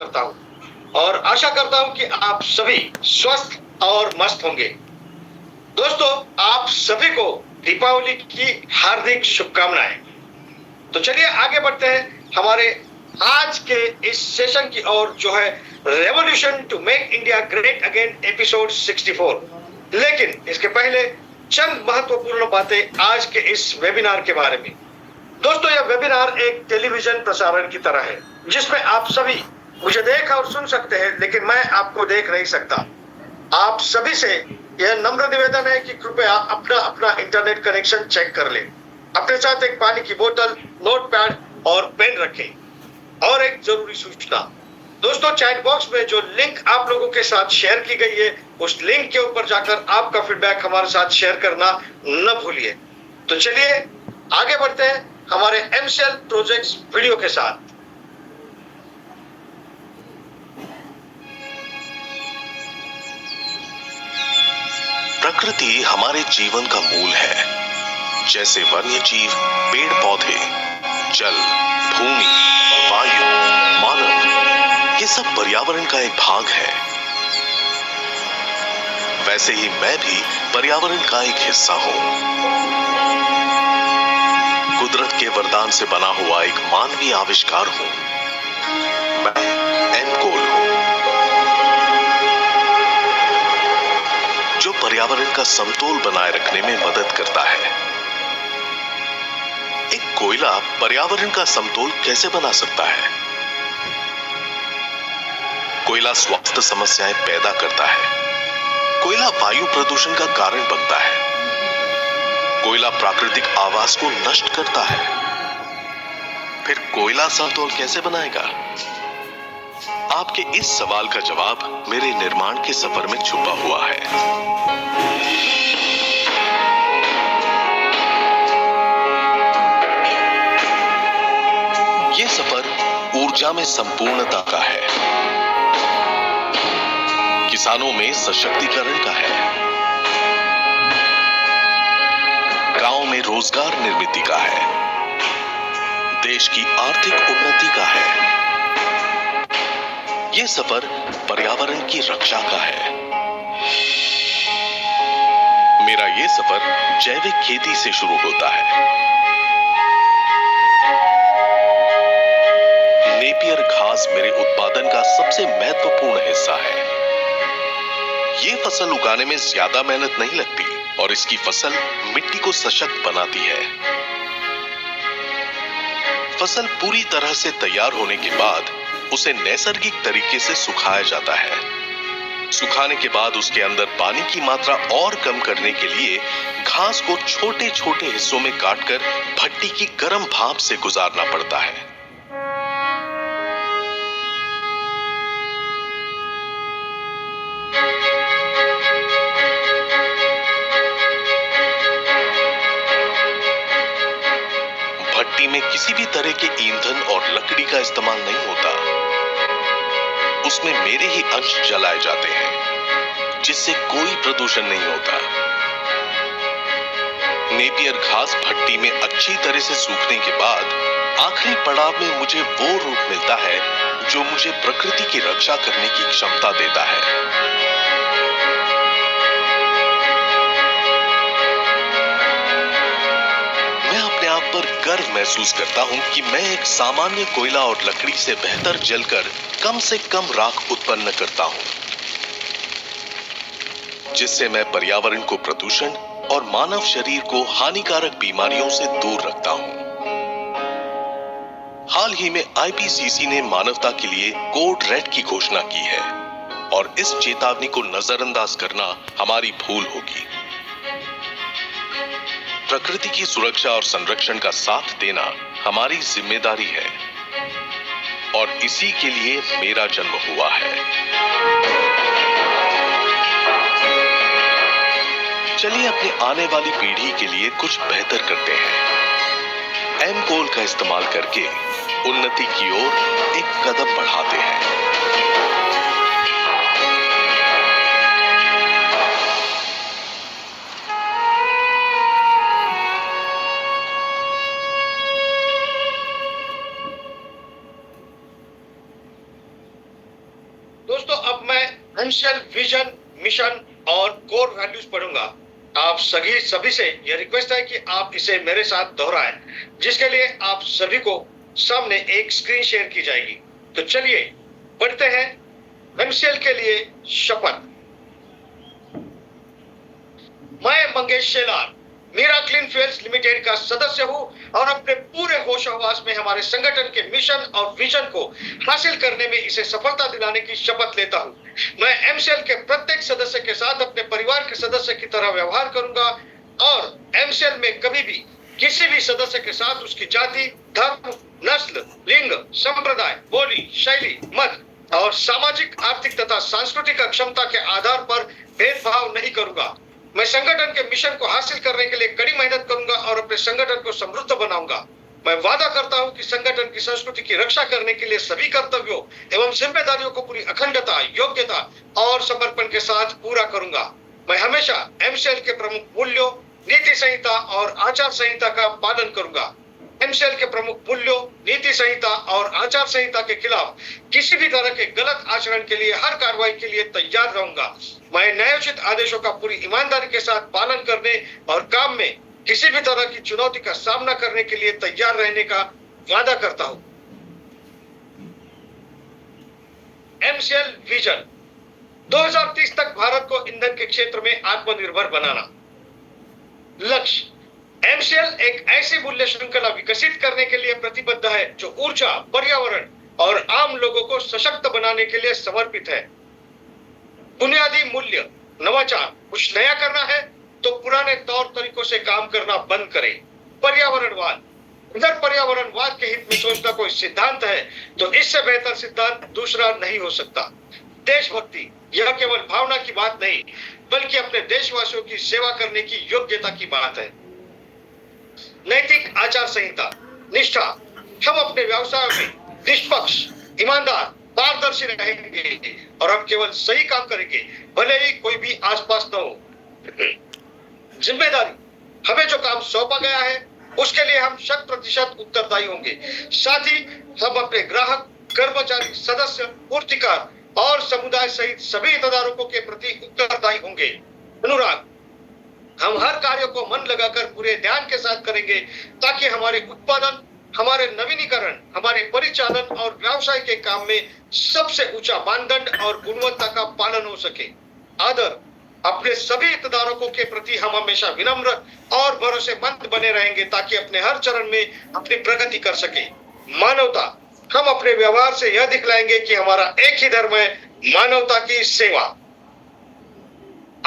करता हूं और आशा करता हूं कि आप सभी स्वस्थ और मस्त होंगे। दोस्तों, आप सभी को दीपावली की हार्दिक शुभकामनाएं। तो चलिए आगे बढ़ते हैं हमारे आज के इस सेशन की ओर, जो है revolution to make India great again episode 64। लेकिन इसके पहले चंद महत्वपूर्ण बातें आज के इस वेबिनार के बारे में। दोस्तों, यह वेबिनार एक टेलीविजन प्रसारण की तरह है, जिसमें आप सभी मुझे देख और सुन सकते हैं, लेकिन मैं आपको देख नहीं सकता। आप सभी से यह नम्र निवेदन है कि कृपया अपना अपना इंटरनेट कनेक्शन चेक कर लें। अपने साथ एक पानी की बोतल, नोटपैड और पेन रखें। और एक जरूरी सूचना, दोस्तों, चैट बॉक्स में जो लिंक आप लोगों के साथ शेयर की गई है, उस लिंक के ऊपर जाकर आपका फीडबैक हमारे साथ शेयर करना न भूलिए। तो चलिए आगे बढ़ते हैं हमारे एमसेल प्रोजेक्ट्स वीडियो के साथ। प्रकृति हमारे जीवन का मूल है। जैसे वन्य जीव, पेड़ पौधे, जल, भूमि, वायु, मानव, ये सब पर्यावरण का एक भाग है। वैसे ही मैं भी पर्यावरण का एक हिस्सा हूं। कुदरत के वरदान से बना हुआ एक मानवीय आविष्कार हूं। मैं एम कोल हूं, जो पर्यावरण का समतोल बनाए रखने में मदद करता है। एक कोयला पर्यावरण का समतोल कैसे बना सकता है? कोयला स्वास्थ्य समस्याएं पैदा करता है। कोयला वायु प्रदूषण का कारण बनता है। कोयला प्राकृतिक आवास को नष्ट करता है। फिर कोयला समतोल कैसे बनाएगा? आपके इस सवाल का जवाब मेरे निर्माण के सफर में छुपा हुआ है। ये सफर ऊर्जा में संपूर्णता का है, किसानों में सशक्तिकरण का है, गांव में रोजगार निर्मित का है, देश की आर्थिक उन्नति का है। ये सफर पर्यावरण की रक्षा का है। मेरा ये सफर जैविक खेती से शुरू होता है। नेपियर घास मेरे उत्पादन का सबसे महत्वपूर्ण हिस्सा है। ये फसल उगाने में ज्यादा मेहनत नहीं लगती और इसकी फसल मिट्टी को सशक्त बनाती है। फसल पूरी तरह से तैयार होने के बाद उसे नैसर्गिक तरीके से सुखाया जाता है। सुखाने के बाद उसके अंदर पानी की मात्रा और कम करने के लिए घास को छोटे छोटे हिस्सों में काटकर भट्टी की गर्म भाप से गुजारना पड़ता है। भट्टी में किसी भी तरह के ईंधन और लकड़ी का इस्तेमाल नहीं होता। उसमें मेरे ही अंश जलाए जाते हैं, जिससे कोई प्रदूषण नहीं होता। नेपियर घास भट्टी में अच्छी तरह से सूखने के बाद आखिरी पड़ाव में मुझे वो रूप मिलता है जो मुझे प्रकृति की रक्षा करने की क्षमता देता है। मैं अपने आप पर गर्व महसूस करता हूं कि मैं एक सामान्य कोयला और लकड़ी से बेहतर जलकर कम से कम राख उत्पन्न करता हूं, जिससे मैं पर्यावरण को प्रदूषण और मानव शरीर को हानिकारक बीमारियों से दूर रखता हूं। हाल ही में आईपीसीसी ने मानवता के लिए कोड रेड की घोषणा की है और इस चेतावनी को नजरअंदाज करना हमारी भूल होगी। प्रकृति की सुरक्षा और संरक्षण का साथ देना हमारी जिम्मेदारी है और इसी के लिए मेरा जन्म हुआ है। चलिए अपनी आने वाली पीढ़ी के लिए कुछ बेहतर करते हैं। एम कोल का इस्तेमाल करके उन्नति की ओर एक कदम बढ़ाते हैं। एमसीएल विजन, मिशन और कोर वैल्यूज पढ़ूंगा। आप सभी से यह रिक्वेस्ट है कि आप इसे मेरे साथ दोहराएं, जिसके लिए आप सभी को सामने एक स्क्रीन शेयर की जाएगी। तो चलिए पढ़ते हैं एमसीएल के लिए शपथ। मैं Mangesh Shelar Meera clean fuels limited का सदस्य हूं और अपने पूरे होश हवास में हमारे संगठन के मिशन और विजन को हासिल करने में इसे सफलता दिलाने की शपथ लेता हूं। मैं एमसीएल के प्रत्येक सदस्य के साथ अपने परिवार के सदस्य की तरह व्यवहार करूंगा और एमसीएल में कभी भी किसी भी सदस्य के साथ उसकी जाति, धर्म, नस्ल, लिंग, संप्रदाय, बोली, शैली, मत और सामाजिक, आर्थिक तथा सांस्कृतिक अक्षमता के आधार पर भेदभाव नहीं करूंगा। मैं संगठन के मिशन को हासिल करने के लिए कड़ी मेहनत करूंगा और अपने संगठन को समृद्ध बनाऊंगा। मैं वादा करता हूं कि संगठन की संस्कृति की रक्षा करने के लिए सभी कर्तव्यों एवं जिम्मेदारियों को पूरी अखंडता, योग्यता और समर्पण के साथ पूरा करूंगा। मैं हमेशा एमसीएल के प्रमुख मूल्यों, नीति संहिता और आचार संहिता का पालन करूंगा। एमसीएल के प्रमुख मूल्यों, नीति संहिता और आचार संहिता के खिलाफ किसी भी तरह के गलत आचरण के लिए हर कार्रवाई के लिए तैयार रहूंगा। मैं न्यायोचित आदेशों का पूरी ईमानदारी के साथ पालन करने और काम में किसी भी तरह की चुनौती का सामना करने के लिए तैयार रहने का वादा करता हूं। एमसीएल विजन 2030 तक भारत को ईंधन के क्षेत्र में आत्मनिर्भर बनाना। लक्ष्य एमसीएल एक ऐसी मूल्य श्रृंखला विकसित करने के लिए प्रतिबद्ध है जो ऊर्जा, पर्यावरण और आम लोगों को सशक्त बनाने के लिए समर्पित है। बुनियादी मूल्य नवाचार, कुछ नया करना है तो पुराने तौर तरीकों से काम करना बंद करें। पर्यावरणवाद, अगर पर्यावरणवाद के हित में सोचना कोई सिद्धांत है तो इससे बेहतर सिद्धांत दूसरा नहीं हो सकता। देशभक्ति, यह केवल भावना की बात नहीं बल्कि अपने देशवासियों की सेवा करने की योग्यता की बात है। नैतिक आचार संहिता, निष्ठा, हम अपने व्यवसाय में निष्पक्ष, ईमानदार, पारदर्शी रहेंगे और हम केवल सही काम करेंगे भले ही कोई भी आसपास न हो। जिम्मेदारी, हमें जो काम सौंपा गया है उसके लिए हम 100% उत्तरदायी होंगे। साथ ही हम अपने ग्राहक, कर्मचारी, सदस्य, पूर्तिकार और समुदाय सहित सभी हितधारकों के प्रति उत्तरदायी होंगे। अनुराग, हम हर कार्य को मन लगाकर पूरे ध्यान के साथ करेंगे ताकि हमारे उत्पादन, हमारे नवीनीकरण, हमारे परिचालन और व्यवसाय के काम में सबसे ऊंचा मानदंड और गुणवत्ता का पालन हो सके। आदर, अपने सभी हितधारकों के प्रति हम हमेशा विनम्र और भरोसेमंद बने रहेंगे ताकि अपने हर चरण में अपनी प्रगति कर सके। मानवता, हम अपने व्यवहार से यह दिखलाएंगे कि हमारा एक ही धर्म है, मानवता की सेवा।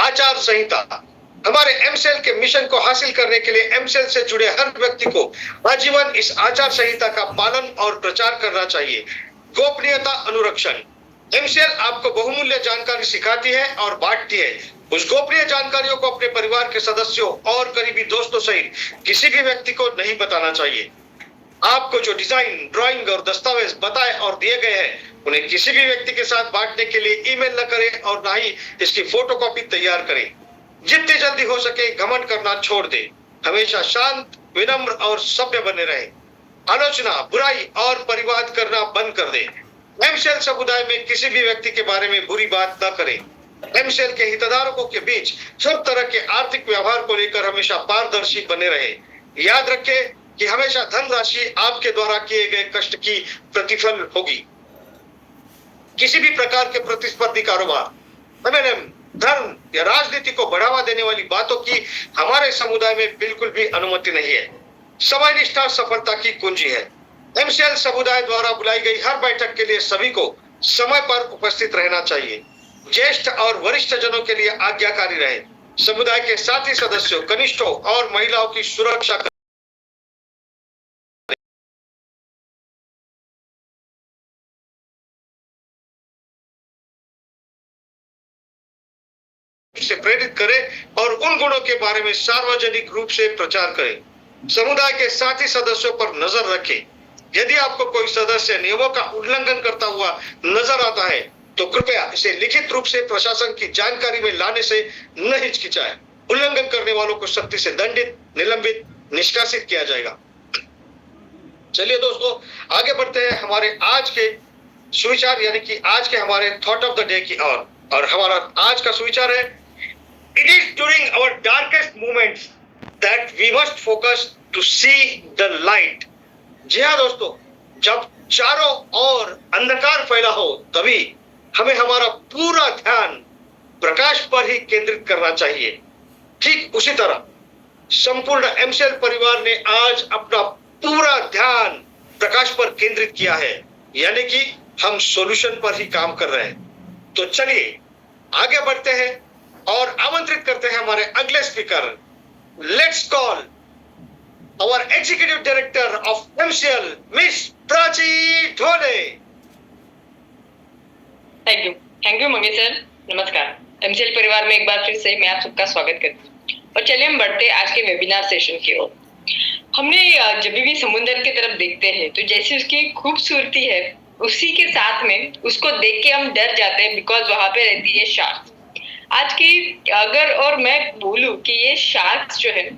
आचार संहिता, हमारे एमसीएल के मिशन को हासिल करने के लिए एमसीएल से जुड़े हर व्यक्ति को आजीवन इस आचार संहिता का पालन और प्रचार करना चाहिए। गोपनीयता अनुरक्षण, एमसीएल आपको बहुमूल्य जानकारी सिखाती है और बांटती है। उस गोपनीय जानकारियों को अपने परिवार के सदस्यों और करीबी दोस्तों सहित किसी भी व्यक्ति को नहीं बताना चाहिए। आपको जो डिजाइन, ड्राइंग और दस्तावेज बताए और दिए गए हैं उन्हें किसी भी व्यक्ति के साथ बांटने के लिए ईमेल न करें और न ही इसकी फोटोकॉपी तैयार करें। जितनी जल्दी हो सके घमंड करना छोड़ दे। हमेशा शांत, विनम्र और सभ्य बने रहे। आलोचना, बुराई और परिवाद करना बंद कर दे। एमसीएल समुदाय में किसी भी व्यक्ति के बारे में बुरी बात न करें। एमसीएल के हितधारकों के बीच सब तरह के आर्थिक व्यवहार को लेकर हमेशा पारदर्शी बने रहे। याद रखें कि हमेशा धनराशि आपके द्वारा किए गए कष्ट की प्रतिफल होगी। किसी भी प्रकार के प्रतिस्पर्धी कारोबार, एमएलएम, धर्म या राजनीति को बढ़ावा देने वाली बातों की हमारे समुदाय में बिल्कुल भी अनुमति नहीं है। समय निष्ठा सफलता की कुंजी है। एमसीएल समुदाय द्वारा बुलाई गई हर बैठक के लिए सभी को समय पर उपस्थित रहना चाहिए। ज्येष्ठ और वरिष्ठ जनों के लिए आज्ञाकारी रहे। समुदाय के साथी सदस्यों, कनिष्ठों और महिलाओं की सुरक्षा से प्रेरित करें और उन गुणों के बारे में सार्वजनिक रूप से प्रचार करें। समुदाय के साथी सदस्यों पर नजर रखें। यदि आपको कोई सदस्य नियमों का उल्लंघन करता हुआ नजर आता है तो कृपया इसे लिखित रूप से प्रशासन की जानकारी में लाने से न हिचकिचाएं। उल्लंघन करने वालों को सख्ती से दंडित, निलंबित, निष्कासित किया जाएगा। चलिए दोस्तों आगे बढ़ते हैं हमारे आज के सुविचार यानी कि आज के हमारे थॉट ऑफ द डे की ओर। और हमारा आज का सुविचार है, it is during our darkest moments that we must focus to see the light. जी हाँ दोस्तों, जब चारों ओर अंधकार फैला हो तभी हमें हमारा पूरा ध्यान प्रकाश पर ही केंद्रित करना चाहिए। ठीक उसी तरह संपूर्ण एमसीएल परिवार ने आज अपना पूरा ध्यान प्रकाश पर केंद्रित किया है, यानी कि हम सॉल्यूशन पर ही काम कर रहे हैं। तो चलिए आगे बढ़ते हैं और आमंत्रित करते हैं हमारे अगले speaker. Let's call our executive director of MCL, miss Prachi Dhole. Thank you Mangesh sir. नमस्कार, एमसीएल परिवार में एक बार फिर से मैं आप सबका स्वागत करती हूँ। और चलिए हम बढ़ते हैं आज के वेबिनार सेशन की ओर। हमने जब भी समुद्र की तरफ देखते हैं तो जैसी उसकी खूबसूरती है, उसी के साथ में उसको देख के हम डर जाते हैं, बिकॉज वहां पे रहती है शार्क। आज की अगर और मैं बोलूं कि ये शार्क्स जो है,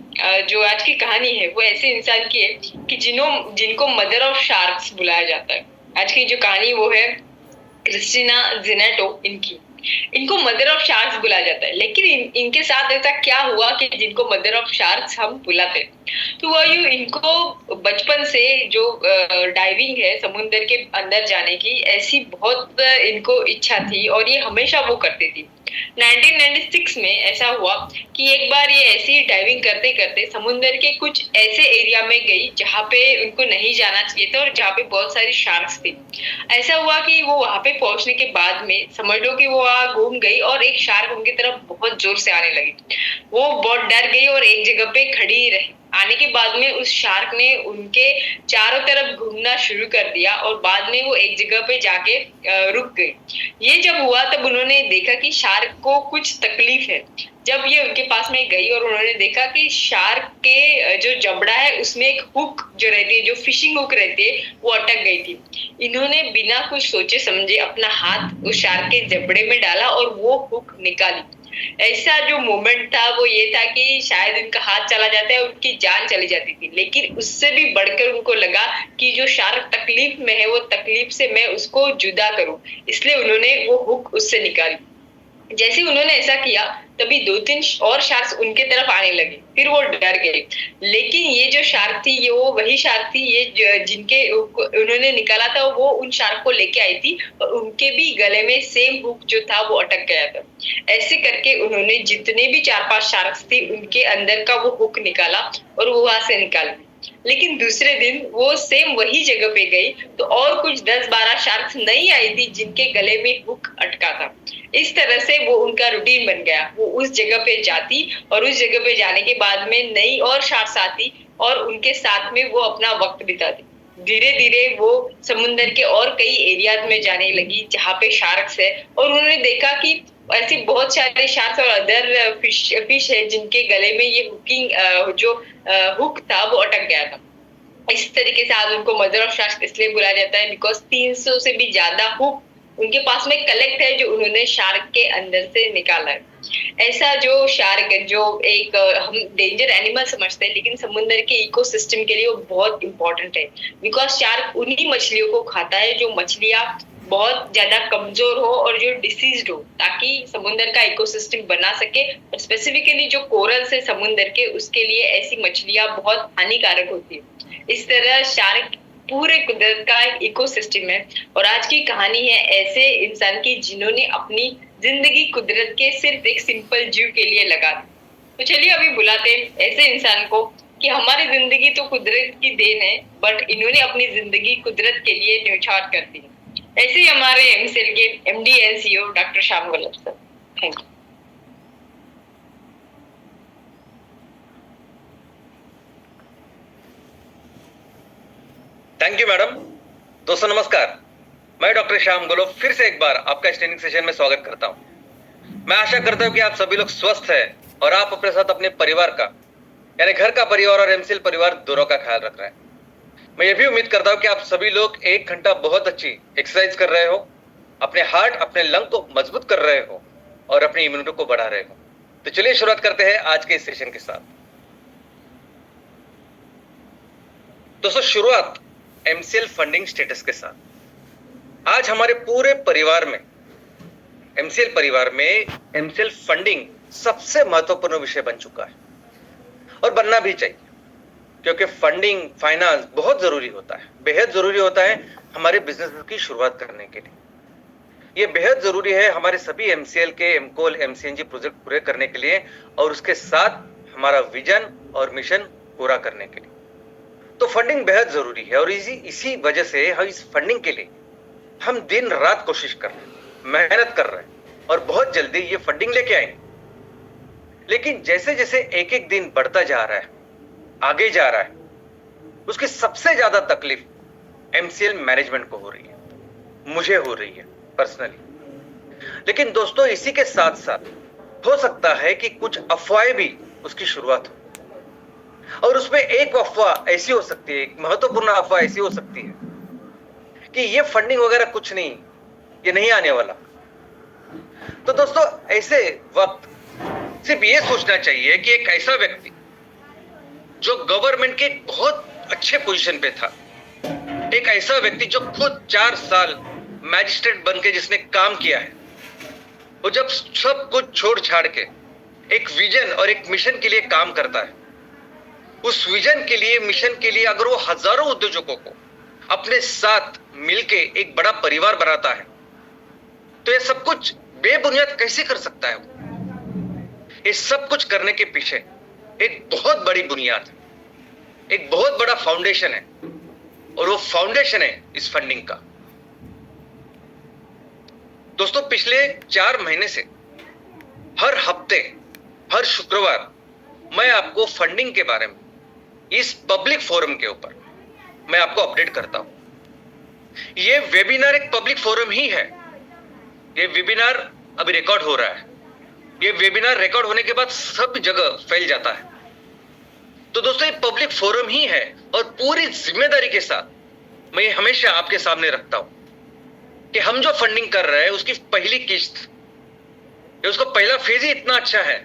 जो आज की कहानी है वो ऐसे इंसान की है कि जिनको मदर ऑफ शार्क्स बुलाया जाता है। आज की जो कहानी वो है क्रिस्टीना ज़ेनेटो, इनको मदर ऑफ शार्क्स बुलाया जाता है। लेकिन इनके साथ ऐसा क्या हुआ कि जिनको मदर ऑफ शार्क्स हम बुलाते हैं? तो वो इनको बचपन से जो डाइविंग है, समुद्र के अंदर जाने की ऐसी बहुत इनको इच्छा थी और ये हमेशा वो करती थी। 1996 में ऐसा हुआ कि एक बार ये ऐसी डाइविंग करते करते समुद्र के कुछ ऐसे एरिया में गई जहाँ पे उनको नहीं जाना चाहिए था और जहाँ पे बहुत सारी शार्क्स थी। ऐसा हुआ कि वो वहां पे पहुंचने के बाद में समझ लो कि वो वहां घूम गई और एक शार्क उनकी तरफ बहुत जोर से आने लगी। वो बहुत डर गई और एक जगह पे खड़ी रही। आने के बाद में उस शार्क ने उनके चारों तरफ घूमना शुरू कर दिया और बाद में वो एक जगह पे जाके रुक गई। ये जब हुआ तब उन्होंने देखा कि शार्क को कुछ तकलीफ है। जब ये उनके पास में गई और उन्होंने देखा कि शार्क के जो जबड़ा है उसमें एक हुक जो रहती है, जो फिशिंग हुक रहती है, वो अटक गई थी। इन्होंने बिना कुछ सोचे समझे अपना हाथ उस शार्क के जबड़े में डाला और वो हुक निकाली। ऐसा जो मोमेंट था वो ये था कि शायद उनका हाथ चला जाता है, उनकी जान चली जाती थी। लेकिन उससे भी बढ़कर उनको लगा कि जो शार्क तकलीफ में है वो तकलीफ से मैं उसको जुदा करूं, इसलिए उन्होंने वो हुक उससे निकाली। जैसे उन्होंने ऐसा किया तभी 2-3 और शार्क्स उनके तरफ आने लगे। फिर वो डर गए। लेकिन ये जो शार्क थी ये वो वही शार्क थी ये जिनके उन्होंने निकाला था, वो उन शार्क को लेके आई थी और उनके भी गले में सेम हुक जो था वो अटक गया था। ऐसे करके उन्होंने जितने भी 4-5 शार्क्स थे उनके अंदर का वो हुक निकाला और वो वहां से निकाल दी। लेकिन दूसरे दिन वो सेम वही जगह पे गई तो और कुछ 10-12 शार्क्स नई आई थी जिनके गले में हुक अटका था। इस तरह से वो उनका रूटीन बन गया। वो उस जगह पे जाती और उस जगह पे जाने के बाद में नई और शार्क्स आती और उनके साथ में वो अपना वक्त बिताती। धीरे धीरे वो समुद्र के और कई एरियाज में जाने लगी जहाँ पे शार्क्स है और उन्होंने देखा कि ऐसी बहुत सारे शार्क्स और अदर फिश है जिनके गले में ये हुक था वो अटक गया था। इस तरीके से आज उनको मदर ऑफ शार्क्स इसलिए बुलाया जाता है बिकॉज 300 से भी ज्यादा हुक उनके पास में कलेक्ट है जो उन्होंने शार्क के अंदर से निकाला है। ऐसा जो शार्क जो एक हम डेंजर एनिमल समझते हैं, लेकिन समुद्र के इकोसिस्टम के लिए वो बहुत इंपॉर्टेंट है। बिकॉज शार्क उन्हीं मछलियों को खाता है जो मछलियां बहुत ज्यादा कमजोर हो और जो डिसीज्ड हो, ताकि समुद्र का इकोसिस्टम बना सके। और स्पेसिफिकली जो कोरल्स है समुद्र के, उसके लिए ऐसी मछलियां बहुत हानिकारक होती है। इस तरह शार्क पूरे कुदरत का एक इकोसिस्टम है। और आज की कहानी है ऐसे इंसान की जिन्होंने अपनी जिंदगी कुदरत के सिर्फ एक सिंपल जीव के लिए लगा दी। तो चलिए अभी बुलाते हैं ऐसे इंसान को कि हमारी जिंदगी तो कुदरत की देन है, बट इन्होंने अपनी जिंदगी कुदरत के लिए न्यौछावर कर दी। ऐसे ही हमारे एमसीएल के MD and CEO doctor Shyam Golab sir. Thank you. Thank you madam. दोस्तों नमस्कार, मैं डॉक्टर श्याम गोलब फिर से एक बार आपका इस ट्रेनिंग सेशन में स्वागत करता हूं। मैं आशा करता हूं कि आप सभी लोग स्वस्थ हैं और आप अपने साथ अपने परिवार का, यानी घर का परिवार और एमसीएल परिवार दोनों का ख्याल रख रहे हैं। मैं ये भी उम्मीद करता हूं कि आप सभी लोग 1 घंटा बहुत अच्छी एक्सरसाइज कर रहे हो, अपने हार्ट अपने लंग को मजबूत कर रहे हो और अपनी इम्यूनिटी को बढ़ा रहे हो। तो चलिए शुरुआत करते हैं आज के इस सेशन के साथ। दोस्तों शुरुआत एमसीएल फंडिंग स्टेटस के साथ। आज हमारे पूरे परिवार में एमसीएल परिवार में एमसीएल फंडिंग सबसे महत्वपूर्ण विषय बन चुका है और बनना भी चाहिए, क्योंकि फंडिंग फाइनेंस बहुत जरूरी होता है, बेहद जरूरी होता है हमारे बिजनेस की शुरुआत करने के लिए। ये बेहद जरूरी है हमारे सभी एमसीएल के एमकोल एमसीएनजी प्रोजेक्ट पूरे करने के लिए और उसके साथ हमारा विजन और मिशन पूरा करने के लिए। तो फंडिंग बेहद जरूरी है और इसी वजह से हम इस फंडिंग के लिए हम दिन रात कोशिश कर रहे हैं, मेहनत कर रहे हैं और बहुत जल्दी ये फंडिंग लेके आएंगे। लेकिन जैसे जैसे एक एक दिन बढ़ता जा रहा है, आगे जा रहा है, उसकी सबसे ज्यादा तकलीफ एमसीएल मैनेजमेंट को हो रही है, मुझे हो रही है पर्सनली। लेकिन दोस्तों इसी के साथ साथ हो सकता है कि कुछ अफवाहें भी उसकी शुरुआत हो, और उसमें एक अफवाह ऐसी हो सकती है, एक महत्वपूर्ण अफवाह ऐसी हो सकती है कि ये फंडिंग वगैरह कुछ नहीं, ये नहीं आने वाला। तो दोस्तों ऐसे वक्त सिर्फ ये सोचना चाहिए कि एक ऐसा व्यक्ति जो गवर्नमेंट के एक बहुत अच्छे पोजीशन पे था, एक ऐसा व्यक्ति जो खुद 4 साल मैजिस्ट्रेट बन के जिसने काम किया है, वो जब सब कुछ छोड़ छाड़ के एक विजन और एक मिशन के लिए काम करता है, उस विजन के लिए मिशन के लिए अगर वो हजारों उद्योजकों को अपने साथ मिलके एक बड़ा परिवार बनाता है, तो ये सब कुछ बेबुनियाद कैसे कर सकता है? ये सब कुछ करने के पीछे एक बहुत बड़ी बुनियाद है, एक बहुत बड़ा फाउंडेशन है, और वो फाउंडेशन है इस फंडिंग का। दोस्तों पिछले 4 महीने से हर हफ्ते हर शुक्रवार मैं आपको फंडिंग के बारे में इस पब्लिक फोरम के ऊपर मैं आपको अपडेट करता हूं। ये वेबिनार एक पब्लिक फोरम ही है, ये वेबिनार अभी रिकॉर्ड हो रहा है, ये वेबिनार रिकॉर्ड होने के बाद सब जगह फैल जाता है। तो दोस्तों ये पब्लिक फोरम ही है और पूरी जिम्मेदारी के साथ मैं हमेशा आपके सामने रखता हूं कि हम जो फंडिंग कर रहे हैं उसकी पहली किस्त, उसका पहला फेज ही इतना अच्छा है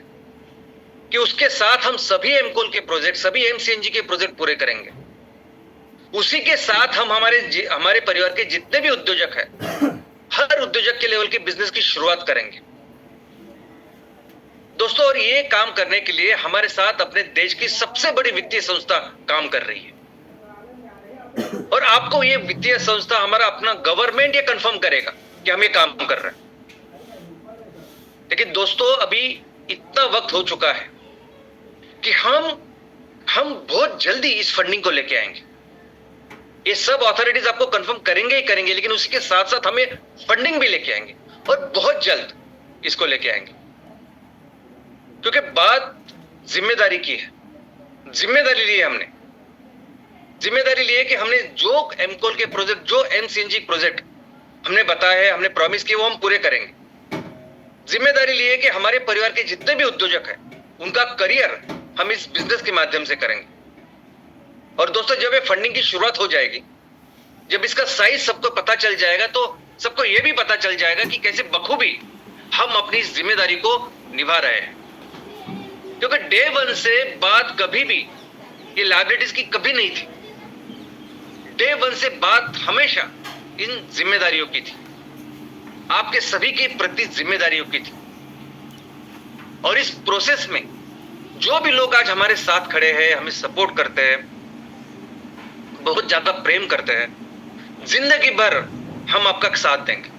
कि उसके साथ हम सभी एमकोल के प्रोजेक्ट, सभी एमसीएनजी के प्रोजेक्ट पूरे करेंगे। उसी के साथ हम हमारे परिवार के जितने भी उद्योजक हैं, हर उद्योजक के लेवल के बिजनेस की शुरुआत करेंगे दोस्तों। और ये काम करने के लिए हमारे साथ अपने देश की सबसे बड़ी वित्तीय संस्था काम कर रही है, और आपको ये वित्तीय संस्था हमारा अपना गवर्नमेंट ये कंफर्म करेगा कि हम ये काम कर रहे हैं। लेकिन दोस्तों अभी इतना वक्त हो चुका है कि हम बहुत जल्दी इस फंडिंग को लेके आएंगे। ये सब अथॉरिटीज आपको कंफर्म करेंगे ही करेंगे, लेकिन उसी के साथ साथ हमें फंडिंग भी लेके आएंगे और बहुत जल्द इसको लेके आएंगे, क्योंकि बात जिम्मेदारी की है। जिम्मेदारी ली है हमने, जिम्मेदारी ली है कि हमने जो एमकोल के प्रोजेक्ट, जो एमसीएनजी प्रोजेक्ट हमने बताया है, हमने प्रॉमिस किए, वो हम पूरे करेंगे। जिम्मेदारी ली है कि हमारे परिवार के जितने भी उद्योजक हैं उनका करियर हम इस बिजनेस के माध्यम से करेंगे। और दोस्तों जब ये फंडिंग की शुरुआत हो जाएगी, जब इसका साइज सबको पता चल जाएगा, तो सबको यह भी पता चल जाएगा कि कैसे बखूबी हम अपनी इस जिम्मेदारी को निभा रहे हैं। क्योंकि डे 1 से बात कभी भी ये लायबिलिटीज की कभी नहीं थी। डे 1 से बात हमेशा इन जिम्मेदारियों की थी, आपके सभी के प्रति जिम्मेदारियों की थी। और इस प्रोसेस में जो भी लोग आज हमारे साथ खड़े हैं, हमें सपोर्ट करते हैं, बहुत ज्यादा प्रेम करते हैं, जिंदगी भर हम आपका साथ देंगे,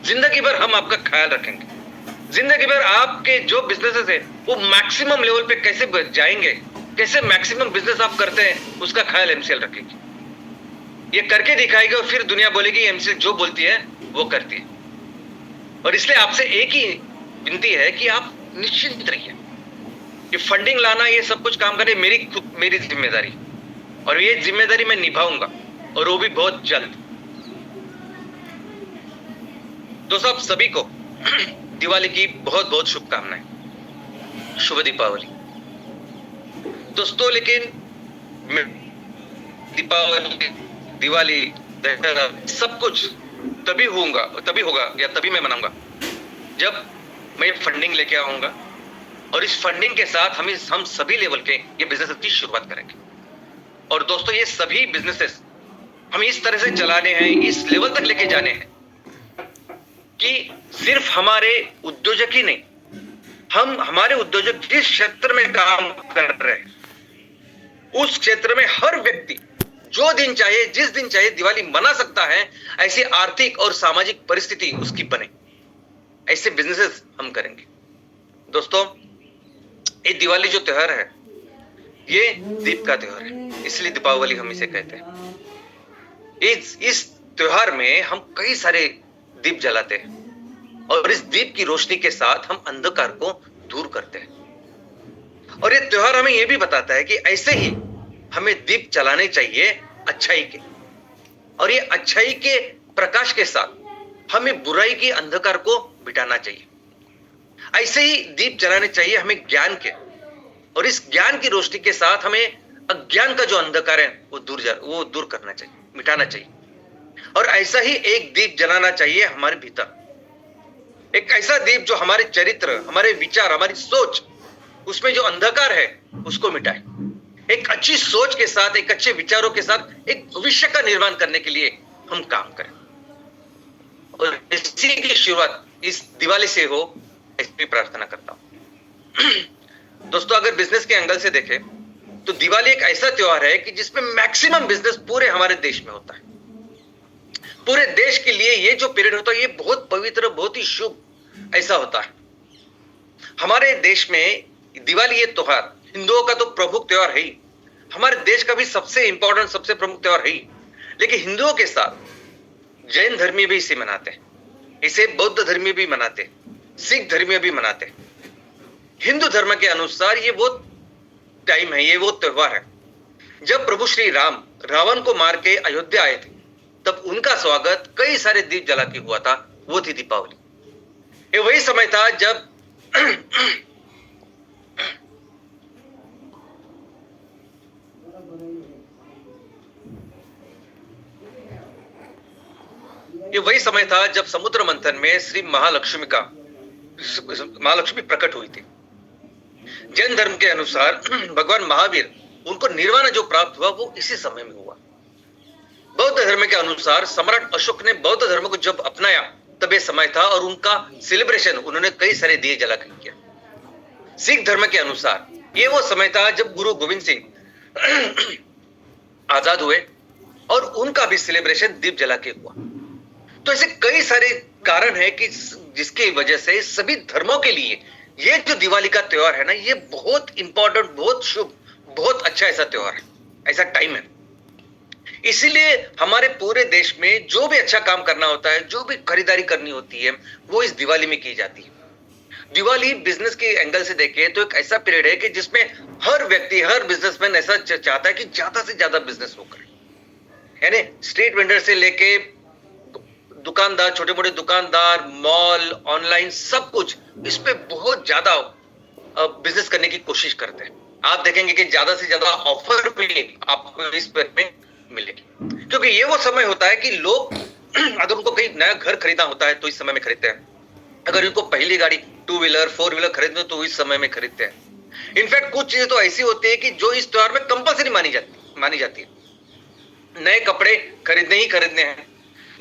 जिंदगी भर हम आपका ख्याल रखेंगे, जिंदगी भर आपके जो बिजनेसेस है वो मैक्सिमम लेवल पे कैसे जाएंगे, कैसे मैक्सिमम बिजनेस आप करते हैं उसका ख्याल एमसीएल रखेगी। ये करके दिखाएगी और फिर दुनिया बोलेगी एमसीएल जो बोलती है वो करती है। और इसलिए आपसे एक ही विनती है कि आप निश्चिंत रहिए, ये फंडिंग लाना, ये सब कुछ काम करने मेरी जिम्मेदारी, और ये जिम्मेदारी मैं निभाऊंगा, और वो भी बहुत जल्द। दोस्तों आप सभी को दिवाली की बहुत बहुत शुभकामनाएं, शुभ दीपावली दोस्तों। लेकिन दीपावली, दिवाली, दशहरा सब कुछ तभी होगा या तभी मैं मनाऊंगा जब मैं ये फंडिंग लेके आऊंगा, और इस फंडिंग के साथ हम सभी लेवल के ये बिजनेस की शुरुआत करेंगे। और दोस्तों ये सभी बिजनेसेस हम इस तरह से चलाने हैं, इस लेवल तक लेके जाने हैं कि सिर्फ हमारे उद्योजक ही नहीं, हमारे उद्योजक जिस क्षेत्र में काम कर रहे हैं उस क्षेत्र में हर व्यक्ति जो दिन चाहे जिस दिन चाहे दिवाली मना सकता है, ऐसी आर्थिक और सामाजिक परिस्थिति उसकी बने, ऐसे बिजनेसेस हम करेंगे। दोस्तों, ये दिवाली जो त्योहार है ये दीप का त्योहार है, इसलिए दीपावली हम इसे कहते हैं। इस त्योहार में हम कई सारे दीप जलाते हैं और इस दीप की रोशनी के साथ हम अंधकार को दूर करते हैं। और ये त्योहार हमें यह भी बताता है कि ऐसे ही हमें दीप जलाने चाहिए अच्छाई के, और ये अच्छाई के प्रकाश के साथ हमें बुराई की अंधकार को मिटाना चाहिए। ऐसे ही दीप जलाने चाहिए हमें ज्ञान के, और इस ज्ञान की रोशनी के साथ हमें अज्ञान का जो अंधकार है वो दूर करना चाहिए, मिटाना चाहिए। और ऐसा ही एक दीप जलाना चाहिए हमारे भीतर, एक ऐसा दीप जो हमारे चरित्र, हमारे विचार, हमारी सोच, उसमें जो अंधकार है उसको मिटाए। एक अच्छी सोच के साथ, एक अच्छे विचारों के साथ एक भविष्य का निर्माण करने के लिए हम काम करें, और इसी की शुरुआत इस दिवाली से हो, ऐसी प्रार्थना करता हूं। दोस्तों, अगर बिजनेस के एंगल से देखें तो दिवाली एक ऐसा त्योहार है कि जिसमें मैक्सिमम बिजनेस पूरे हमारे देश में होता है। पूरे देश के लिए ये जो पीरियड होता है ये बहुत पवित्र, बहुत ही शुभ ऐसा होता है। हमारे देश में दिवाली ये त्योहार हिंदुओं का तो प्रमुख त्योहार है ही, हमारे देश का भी सबसे इंपॉर्टेंट, सबसे प्रमुख त्योहार है ही, लेकिन हिंदुओं के साथ जैन धर्मी भी इसे मनाते हैं, इसे बौद्ध धर्मी भी मनाते हैं, सिख धर्मी भी मनाते हैं। हिंदू धर्म के अनुसार ये वो टाइम है, ये वो त्योहार है जब प्रभु श्री राम रावण को मार के अयोध्या आए थे, तब उनका स्वागत कई सारे दीप जला के हुआ था, वो थी दीपावली। ये वही समय था जब ये वही समय था जब समुद्र मंथन में श्री महालक्ष्मी प्रकट हुई थी। जैन धर्म के अनुसार भगवान महावीर, उनको निर्वाण जो प्राप्त हुआ वो इसी समय में हुआ। बौद्ध धर्म के अनुसार सम्राट अशोक ने बौद्ध धर्म को जब अपनाया तब ये समय था, और उनका सेलिब्रेशन उन्होंने कई सारे दिए जला कर किया। सिख धर्म के अनुसार ये वो समय था जब गुरु गोविंद सिंह आजाद हुए, और उनका भी सेलिब्रेशन दीप जला के हुआ। तो ऐसे कई सारे कारण है कि जिसकी वजह से सभी धर्मों के लिए ये जो दिवाली का त्योहार है ना, ये बहुत इंपॉर्टेंट, बहुत शुभ, बहुत अच्छा ऐसा त्योहार है, ऐसा टाइम है। इसीलिए हमारे पूरे देश में जो भी अच्छा काम करना होता है, जो भी खरीदारी करनी होती है, वो इस दिवाली में की जाती है। दिवाली बिजनेस के एंगल से देखें तो एक ऐसा पीरियड है कि जिसमें हर व्यक्ति, हर बिजनेसमैन ऐसा चाहता है कि ज्यादा से ज्यादा बिजनेस हो करे, यानी स्ट्रीट वेंडर से लेके दुकानदार, छोटे मोटे दुकानदार, मॉल, ऑनलाइन, सब कुछ इस पे बहुत ज्यादा बिजनेस करने की कोशिश करते हैं। आप देखेंगे कि ज्यादा से ज्यादा ऑफर भी आपको इस पर में मिलेगी, क्योंकि ये वो समय होता है कि लोग अगर उनको कहीं नया घर खरीदना होता है तो इस समय में खरीदते हैं, अगर उनको पहली गाड़ी 2 व्हीलर 4 व्हीलर खरीदनी हो तो इस समय में खरीदते हैं। इनफैक्ट कुछ चीजें तो ऐसी होती है कि जो इस त्योहार में कंपल्सरी मानी जाती है। नए कपड़े खरीदने ही खरीदने हैं,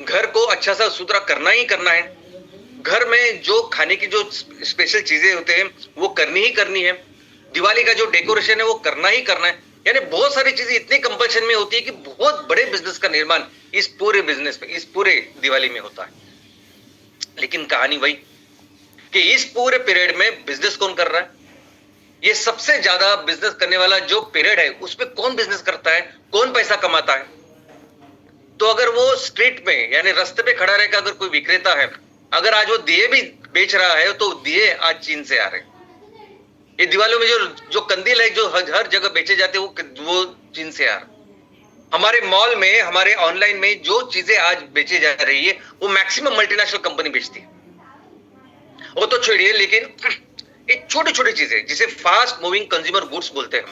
घर को अच्छा सा सुथरा करना ही करना है, घर में जो खाने की जो स्पेशल चीजें होते हैं वो करनी ही करनी है, दिवाली का जो डेकोरेशन है वो करना ही करना है। यानी बहुत सारी चीजें इतनी कंपल्शन में होती है कि बहुत बड़े बिजनेस का निर्माण इस पूरे बिजनेस में, इस पूरे दिवाली में होता है। लेकिन कहानी वही कि इस पूरे पीरियड में बिजनेस कौन कर रहा है? ये सबसे ज्यादा बिजनेस करने वाला जो पीरियड है उसमें कौन बिजनेस करता है, कौन पैसा कमाता है? तो अगर वो स्ट्रीट में यानी रास्ते पे खड़ा रहेगा, अगर कोई विक्रेता है, अगर आज वो दिए भी बेच रहा है तो दिए आज चीन से आ रहे हैं। ये दिवाली में जो कंदील है जो हर जगह बेचे जाते हैं वो चीन से आ रहा है। हमारे मॉल में, हमारे ऑनलाइन में जो चीजें आज बेची जा रही है वो मैक्सिमम मल्टीनेशनल कंपनी बेचती है। वो तो छोड़िए, लेकिन एक छोटी छोटी चीजें जिसे फास्ट मूविंग कंज्यूमर गुड्स बोलते हैं,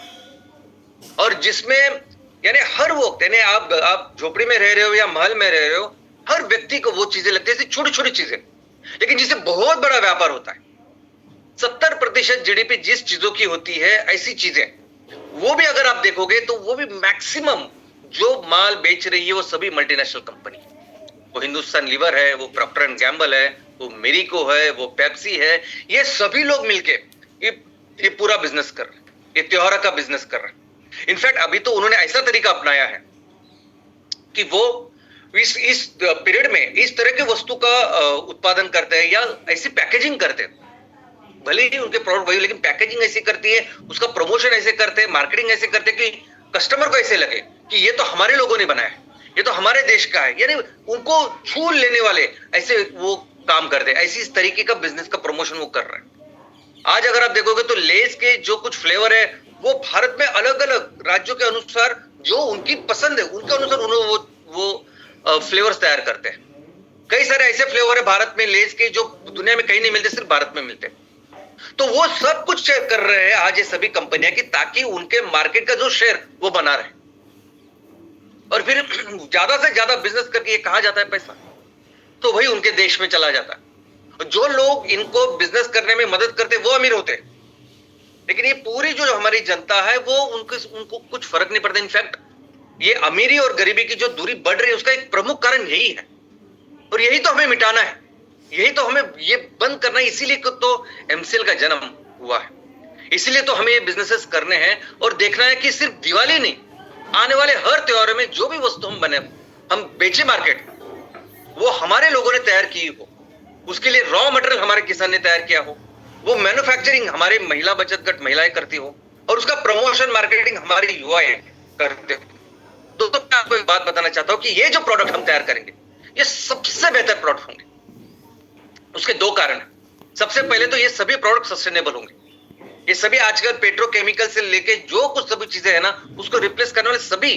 और जिसमें यानी हर वक्त, यानी आप झोपड़ी में रह रहे हो या महल में रह रहे हो, हर व्यक्ति को वो चीजें लगती है, छोटी छोटी चीजें, लेकिन जिसे बहुत बड़ा व्यापार होता है। 70% जीडीपी जिस चीजों की होती है, ऐसी चीजें वो भी अगर आप देखोगे तो वो भी मैक्सिमम जो माल बेच रही है वो सभी मल्टीनेशनल कंपनी, वो हिंदुस्तान लीवर है, वो प्रॉक्टर एंड गैम्बल है, वो मेरिको है, वो पेप्सी है, ये सभी लोग मिलके ये पूरा बिजनेस कर रहे हैं, ये त्योहार का बिजनेस कर रहे हैं। इनफैक्ट अभी तो उन्होंने ऐसा तरीका अपनाया है कि वो इस पीरियड में इस तरह की वस्तु का उत्पादन करते हैं या ऐसी पैकेजिंग करते हैं, भले ही उनके प्रोडक्ट वही, लेकिन पैकेजिंग ऐसी करती है, उसका प्रमोशन ऐसे करते हैं, मार्केटिंग ऐसे करते हैं कि कस्टमर को ऐसे लगे कि ये तो हमारे लोगों ने बनाया है, ये तो हमारे देश का है, यानी उनको छू लेने वाले ऐसे वो काम करते हैं। ऐसी इस तरीके का बिजनेस का प्रमोशन वो कर रहे हैं। आज अगर आप देखोगे तो लेस के जो कुछ फ्लेवर है वो भारत में अलग अलग राज्यों के अनुसार जो उनकी पसंद है उनके अनुसार उन्होंने वो फ्लेवर्स तैयार करते हैं। कई सारे ऐसे फ्लेवर है भारत में लेस के जो दुनिया में कहीं नहीं मिलते, सिर्फ भारत में मिलते हैं। तो वो सब कुछ शेयर कर रहे हैं आज ये सभी कंपनियां की, ताकि उनके मार्केट का जो शेयर वो बना रहे, और फिर ज्यादा से ज्यादा बिजनेस करके ये कहा जाता है पैसा, तो वही उनके देश में चला जाता है। और जो लोग इनको बिजनेस करने में मदद करते वो अमीर होते हैं, लेकिन ये पूरी जो हमारी जनता है वो उनको कुछ फर्क नहीं पड़ता। इनफैक्ट ये अमीरी और गरीबी की जो दूरी बढ़ रही है उसका एक प्रमुख कारण यही है, और यही तो हमें मिटाना है, यही तो हमें ये बंद करना है। इसीलिए तो एमसीएल का जन्म हुआ है, इसीलिए तो हमें ये बिजनेसेस करने हैं और देखना है कि सिर्फ दिवाली नहीं, आने वाले हर त्योहारों में जो भी वस्तु हम बेचे मार्केट, वो हमारे लोगों ने तैयार की हो, उसके लिए रॉ मटेरियल हमारे किसान ने तैयार किया हो, वो मैन्युफैक्चरिंग हमारे महिला बचत गट महिलाएं करती हो, और उसका प्रमोशन मार्केटिंग हमारी युवाएं करते हो। दोस्तों मैं आपको एक बात बताना चाहता हूं कि ये जो प्रोडक्ट हम तैयार करेंगे ये सबसे बेहतर प्रोडक्ट होंगे। उसके दो कारण हैं। सबसे पहले तो ये सभी प्रोडक्ट सस्टेनेबल होंगे, ये सभी आजकल पेट्रोकेमिकल से लेके जो कुछ सभी चीजें है ना उसको रिप्लेस करने वाले सभी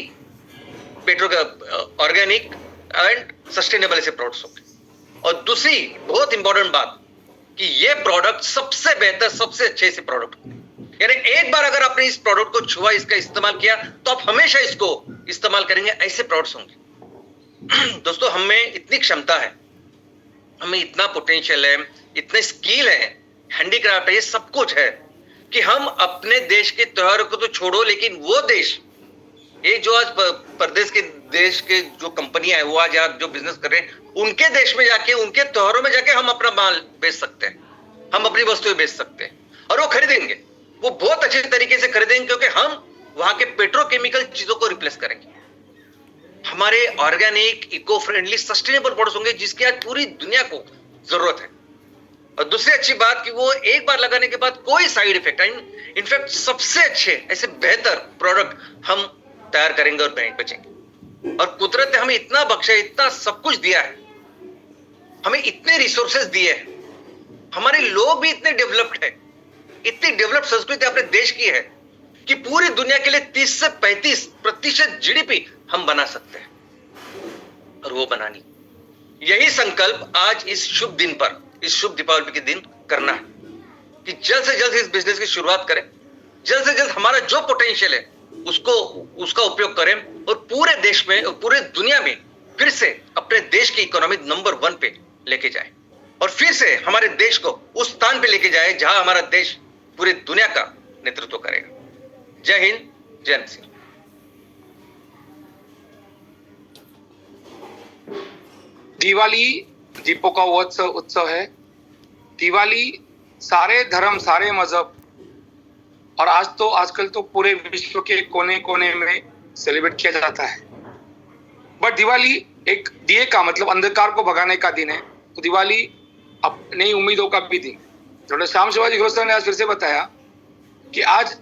ऑर्गेनिक एंड सस्टेनेबल ऐसे प्रोडक्ट्स होंगे। और दूसरी बहुत इंपॉर्टेंट बात कि ये प्रोडक्ट सबसे बेहतर सबसे अच्छे से प्रोडक्ट होंगे, यानी एक बार अगर आपने इस प्रोडक्ट को छुआ, इसका इस्तेमाल किया, तो आप हमेशा इसको इस्तेमाल करेंगे, ऐसे प्रोडक्ट्स होंगे। दोस्तों हमें इतनी क्षमता है, हमें इतना पोटेंशियल है, इतने स्किल है, हैंडीक्राफ्ट है, ये सब कुछ है कि हम अपने देश के त्योहारों को तो छोड़ो, लेकिन वो देश, ये जो आज प्रदेश के देश के जो कंपनियां हैं वो आज आप जो बिजनेस कर रहे हैं उनके देश में जाके, उनके त्योहारों में जाके हम अपना माल बेच सकते हैं, हम अपनी वस्तुएं बेच सकते हैं, और वो खरीदेंगे, वो बहुत अच्छे तरीके से खरीदेंगे, क्योंकि हम वहां के पेट्रोकेमिकल चीजों को रिप्लेस करेंगे। हमारे organic, eco friendly, sustainable products होंगे जिसकी आज पूरी दुनिया को जरूरत है। और दूसरी अच्छी बात कि वो एक बार लगाने के बाद कोई साइड इफेक्ट, इनफैक्ट सबसे अच्छे ऐसे बेहतर प्रोडक्ट हम तैयार करेंगे और बेचेंगे। और कुदरत ने हमें इतना बख्शा, इतना सब कुछ दिया है, हमें इतने रिसोर्सेज दिए हैं, हमारे लोग भी इतने डेवलप्ड है, इतनी डेवलप्ड संस्कृति अपने देश की है कि पूरी दुनिया के लिए 30 से 35% जीडीपी हम बना सकते हैं, और वो बनानी, यही संकल्प आज इस शुभ दिन पर, इस शुभ दीपावली के दिन करना है कि जल्द से जल्द इस बिजनेस की शुरुआत करें, जल्द से जल्द हमारा जो पोटेंशियल है उसका उपयोग करें, और पूरे देश में और पूरे दुनिया में फिर से अपने देश की इकोनॉमी नंबर 1 पे लेके जाए, और फिर से हमारे देश को उस स्थान पे लेके जाए जहां हमारा देश पूरी दुनिया का नेतृत्व करेगा। जय हिंद, जय एमसीएल। दिवाली दीपों का उत्सव है। दिवाली सारे धर्म, सारे मजहब और आजकल तो पूरे विश्व के कोने कोने में सेलिब्रेट किया जाता है। बट दिवाली एक दिए का मतलब अंधकार को भगाने का दिन है, तो दिवाली नई उम्मीदों का भी दिन। डॉक्टर श्याम शिवाजी घोष सर ने आज फिर से बताया कि आज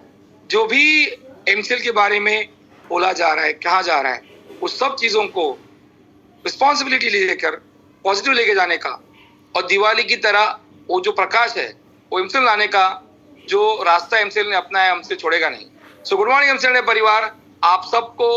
जो भी एमसीएल के बारे में बोला जा रहा है, कहा जा रहा है, उस सब चीजों को रिस्पॉन्सिबिलिटी लेकर पॉजिटिव लेके जाने का, और दिवाली की तरह वो जो प्रकाश है वो एमसीएल लाने का जो रास्ता एमसीएल ने अपनाया, हमसे छोड़ेगा नहीं। सो गुड मॉर्निंग एमसीएल ने परिवार, आप सबको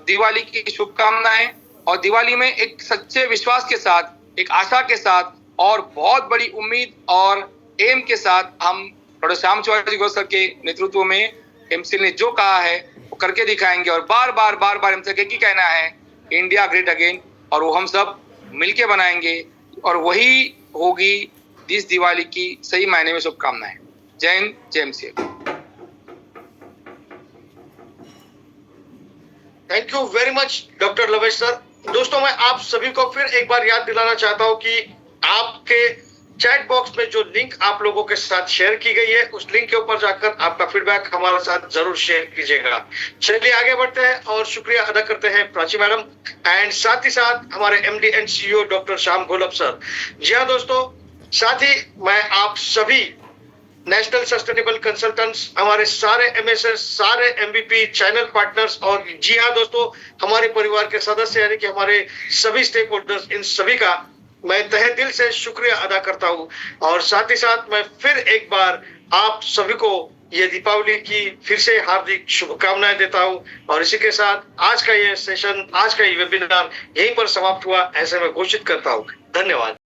दिवाली की शुभकामनाएं, और दिवाली में एक सच्चे विश्वास के साथ, एक आशा के साथ और बहुत बड़ी उम्मीद और एम के साथ हम डॉक्टर श्याम शिवाजी घोष सर के नेतृत्व में एमसीएल ने जो कहा है वो करके दिखाएंगे, और बार बार एमसीएल की कहना है इंडिया ग्रेट अगेन, और वो हम सब मिलके बनाएंगे, और वही होगी इस दिवाली की सही मायने में शुभकामनाएं। जय हिंद, जय MCL. Thank you very much doctor लवेश sir. दोस्तों मैं आप सभी को फिर एक बार याद दिलाना चाहता हूं कि आपके चैट बॉक्स में जो लिंक आप लोगों के साथ शेयर की गई है, उस लिंक के ऊपर जाकर आपका फीडबैक हमारे साथ जरूर शेयर कीजिएगा। चलिए आगे बढ़ते हैं और शुक्रिया अदा करते हैं प्राची मैडम एंड साथ ही साथ हमारे MD and CEO doctor Shyam Golab sir. जी हाँ दोस्तों, साथ ही मैं आप सभी नेशनल सस्टेनेबल कंसल्टेंट्स, हमारे सारे एमएसएस, सारे एमबीपी चैनल पार्टनर्स और जी हाँ दोस्तों हमारे परिवार के सदस्य यानी कि हमारे सभी स्टेक होल्डर्स, इन सभी का मैं तहे दिल से शुक्रिया अदा करता हूं। और साथ ही साथ मैं फिर एक बार आप सभी को ये दीपावली की फिर से हार्दिक शुभकामनाएं देता हूं। और इसी के साथ आज का ये सेशन, आज का ये वेबिनार यहीं पर समाप्त हुआ ऐसे मैं घोषित करता हूं। धन्यवाद।